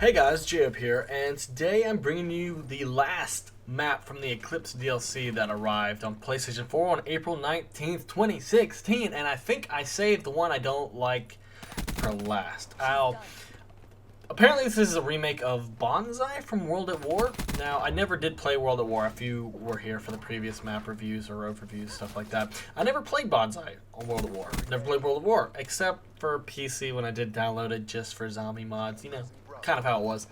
Hey guys, JHub here, and today I'm bringing you the last map from the Eclipse DLC that arrived on PlayStation 4 on April 19th, 2016, and I think I saved the one I don't like for last. Apparently this is a remake of Bonsai from World at War. Now, I never did play World at War if you were here for the previous map reviews or overviews, stuff like that. I never played Bonsai on World at War. Never played World at War, except for PC when I did download it just for zombie mods, you know. Kind of how it was.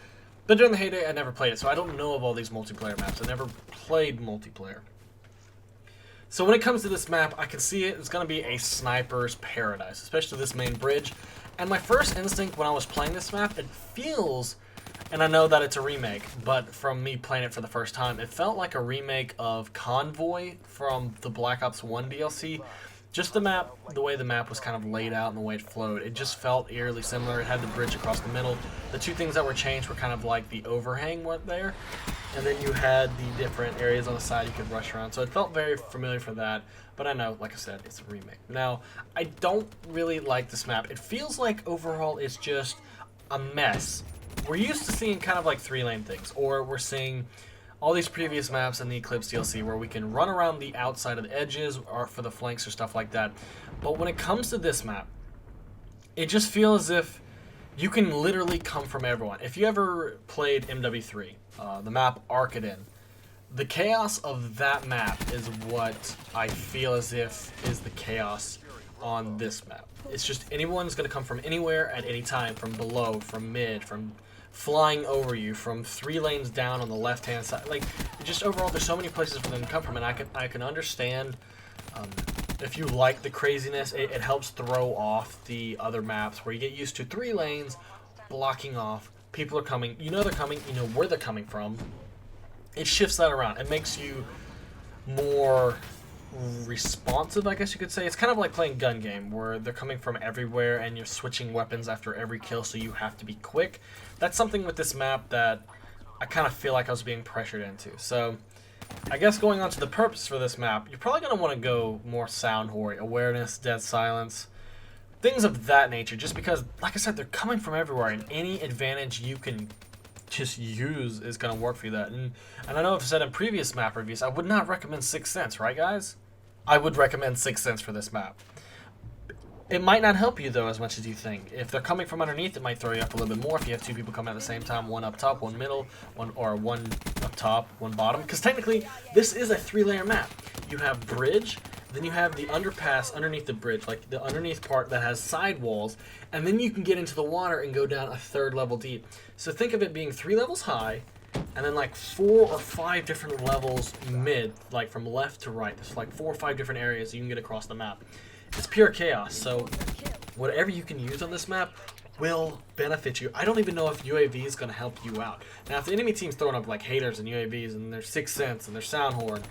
But during the heyday, I never played it, so I don't know of all these multiplayer maps. I never played multiplayer. So when it comes to this map, I can see it's going to be a sniper's paradise, especially this main bridge. And my first instinct when I was playing this map, it feels, and I know that it's a remake, but from me playing it for the first time, it felt like a remake of Convoy from the Black Ops 1 DLC. Just the map, the way the map was kind of laid out and the way it flowed, it just felt eerily similar. It had the bridge across the middle. The two things that were changed were kind of like the overhang went there, and then you had the different areas on the side you could rush around. So it felt very familiar for that, but I know, like I said, it's a remake. Now, I don't really like this map. It feels like overall it's just a mess. We're used to seeing kind of like 3-lane things, or we're seeing all these previous maps in the Eclipse DLC where we can run around the outside of the edges or for the flanks or stuff like that. But when it comes to this map, it just feels as if you can literally come from everyone. If you ever played MW3, the map Arcaden, the chaos of that map is what I feel as if is the chaos on this map. It's just anyone's going to come from anywhere at any time, from below, from mid, from flying over you, from 3 lanes down on the left hand side. Like, just overall there's so many places for them to come from, and I can understand if you like the craziness. It helps throw off the other maps where you get used to 3 lanes blocking off, people are coming, you know they're coming, you know where they're coming from. It shifts that around. It makes you more responsive, I guess you could say. It's kind of like playing gun game where they're coming from everywhere and you're switching weapons after every kill, so you have to be quick. That's something with this map that I kind of feel like I was being pressured into. So I guess going on to the purpose for this map, you're probably going to want to go more sound hori, awareness, dead silence, things of that nature, just because, like I said, they're coming from everywhere, and any advantage you can just use is going to work for you. And I know I've said in previous map reviews, I would not recommend Sixth Sense, right guys? I would recommend Sixth Sense for this map. It might not help you though as much as you think. If they're coming from underneath, it might throw you up a little bit more if you have 2 people coming at the same time, one up top, one middle, one up top, one bottom. Because technically, this is a 3-layer map. You have bridge, then you have the underpass underneath the bridge, like the underneath part that has sidewalls, and then you can get into the water and go down a 3rd level deep. So think of it being 3 levels high, and then like 4 or 5 different levels mid, like from left to right. There's like 4 or 5 different areas you can get across the map. It's pure chaos, so whatever you can use on this map will benefit you. I don't even know if UAV is going to help you out. Now, if the enemy team's throwing up like haters and UAVs and their Sixth Sense and their Sound Horn,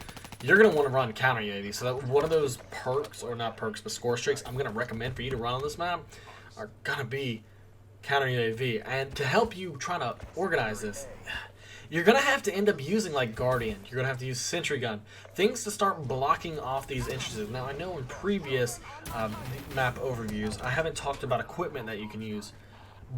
you're going to want to run counter UAV. So that one of those perks, or not perks, but score streaks I'm going to recommend for you to run on this map are going to be counter UAV. And to help you try to organize this, you're going to have to end up using like Guardian. You're going to have to use Sentry Gun. Things to start blocking off these entrances. Now, I know in previous map overviews, I haven't talked about equipment that you can use.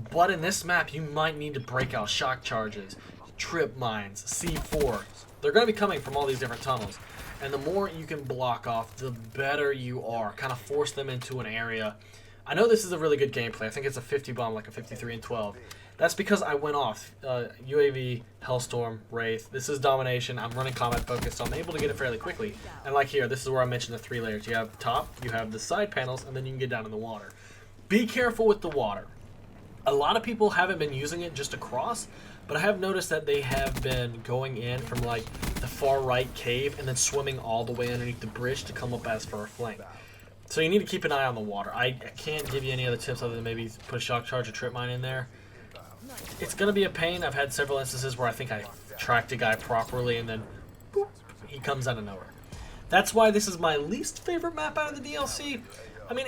But in this map, you might need to break out shock charges, trip mines, C4. They're going to be coming from all these different tunnels. And the more you can block off, the better you are. Kind of force them into an area. I know this is a really good gameplay. I think it's a 50 bomb, like a 53 and 12. That's because I went off UAV, Hellstorm, Wraith. This is domination. I'm running combat focused, so I'm able to get it fairly quickly. And like here, this is where I mentioned the 3 layers. You have top, you have the side panels, and then you can get down in the water. Be careful with the water. A lot of people haven't been using it just across, but I have noticed that they have been going in from like the far right cave and then swimming all the way underneath the bridge to come up as for a flank. So you need to keep an eye on the water. I can't give you any other tips other than maybe put a shock charge or trip mine in there. It's going to be a pain. I've had several instances where I think I tracked a guy properly and then boop, he comes out of nowhere. That's why this is my least favorite map out of the DLC. I mean,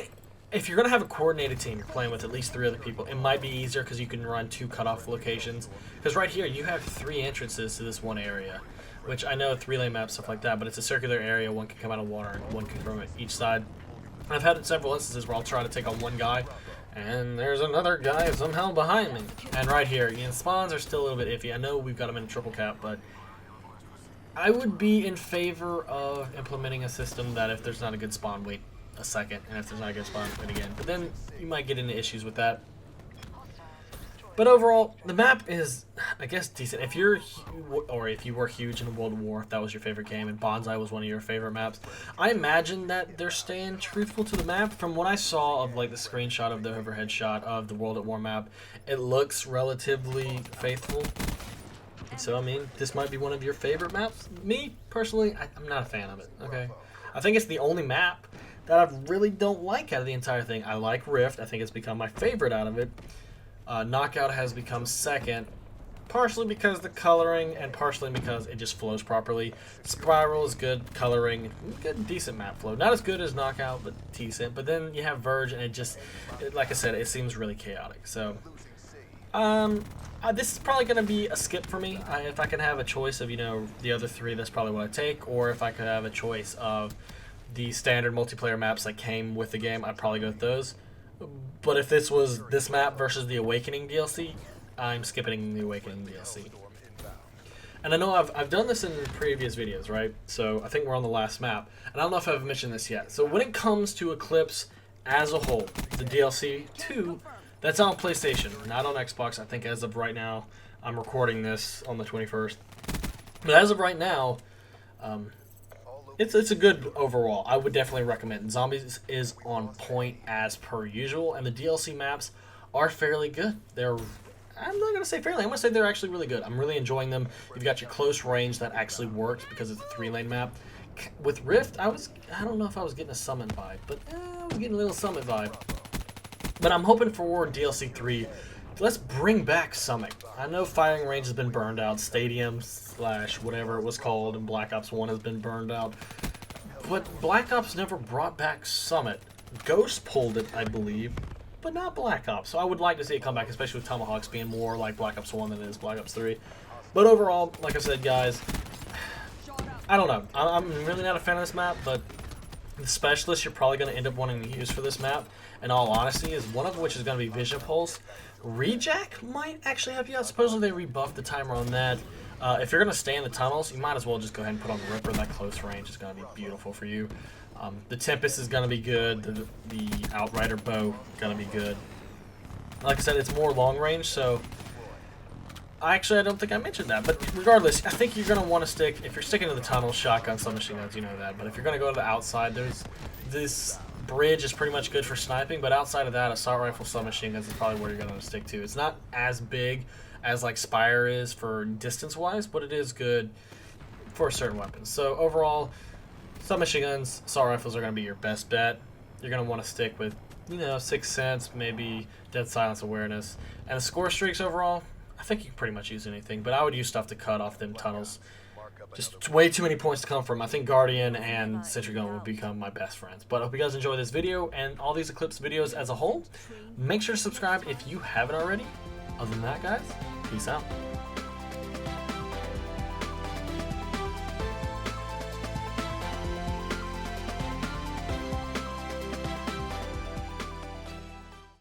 if you're going to have a coordinated team, you're playing with at least 3 other people, it might be easier because you can run 2 cutoff locations. Because right here, you have 3 entrances to this one area, which I know 3-lane maps, stuff like that, but it's a circular area. One can come out of water, and one can come from each side. I've had several instances where I'll try to take on one guy, And there's another guy somehow behind me. And right here, spawns are still a little bit iffy. I know we've got them in triple cap, but I would be in favor of implementing a system that if there's not a good spawn, wait a second, and if there's not a good spawn, wait again. But then you might get into issues with that. But overall, the map is, I guess, decent. If you were huge in World War, if that was your favorite game, and Bonsai was one of your favorite maps, I imagine that they're staying truthful to the map. From what I saw of like the screenshot of the overhead shot of the World at War map, it looks relatively faithful. So I mean, this might be one of your favorite maps. Me personally, I'm not a fan of it. Okay, I think it's the only map that I really don't like out of the entire thing. I like Rift. I think it's become my favorite out of it. Knockout has become second, partially because the coloring and partially because it just flows properly. Spiral is good coloring, good decent map flow. Not as good as Knockout, but decent. But then you have Verge, and like I said, it seems really chaotic. So, this is probably going to be a skip for me. If I can have a choice of the other three, that's probably what I take. Or if I could have a choice of the standard multiplayer maps that came with the game, I'd probably go with those. But if this was this map versus the Awakening DLC, I'm skipping the Awakening DLC. And I know I've done this in previous videos, right? So I think we're on the last map. And I don't know if I've mentioned this yet. So when it comes to Eclipse as a whole, the DLC 2, that's on PlayStation, not on Xbox. I think as of right now, I'm recording this on the 21st. But as of right now, it's a good overall. I would definitely recommend. Zombies is on point as per usual, and the DLC maps are fairly good. I'm not going to say fairly. I'm going to say they're actually really good. I'm really enjoying them. You've got your close range that actually works because it's a 3-lane map. With Rift, I don't know if I was getting a summon vibe, but I was getting a little summon vibe. But I'm hoping for DLC 3. Let's bring back Summit. I know firing range has been burned out. Stadium / whatever it was called in Black Ops 1 has been burned out. But Black Ops never brought back Summit. Ghost pulled it, I believe, but not Black Ops. So I would like to see it come back, especially with Tomahawks being more like Black Ops 1 than it is Black Ops 3. But overall, like I said, guys, I don't know. I'm really not a fan of this map, but the specialist you're probably going to end up wanting to use for this map, in all honesty, is one of which is going to be Vision Pulse. Rejack might actually help you out. Supposedly they rebuffed the timer on that. If you're going to stay in the tunnels, you might as well just go ahead and put on the Ripper. That close range is going to be beautiful for you. The Tempest is going to be good. The Outrider Bow is going to be good. Like I said, it's more long range, so I don't think I mentioned that. But regardless, I think you're going to want to stick, if you're sticking to the tunnels, shotgun, submachine guns, you know that. But if you're going to go to the outside, there's this bridge is pretty much good for sniping, but outside of that, assault rifle, submachine guns is probably where you're going to stick to. It's not as big as like Spire is for distance-wise, but it is good for certain weapons. So overall, submachine guns, assault rifles are going to be your best bet. You're going to want to stick with, Sixth Sense, maybe Dead Silence Awareness. And the score streaks overall, I think you can pretty much use anything, but I would use stuff to cut off them tunnels. Just way too many points to come from. I think Guardian and Sentry Gun will become my best friends. But I hope you guys enjoy this video and all these Eclipse videos as a whole. Make sure to subscribe if you haven't already. Other than that, guys, peace out.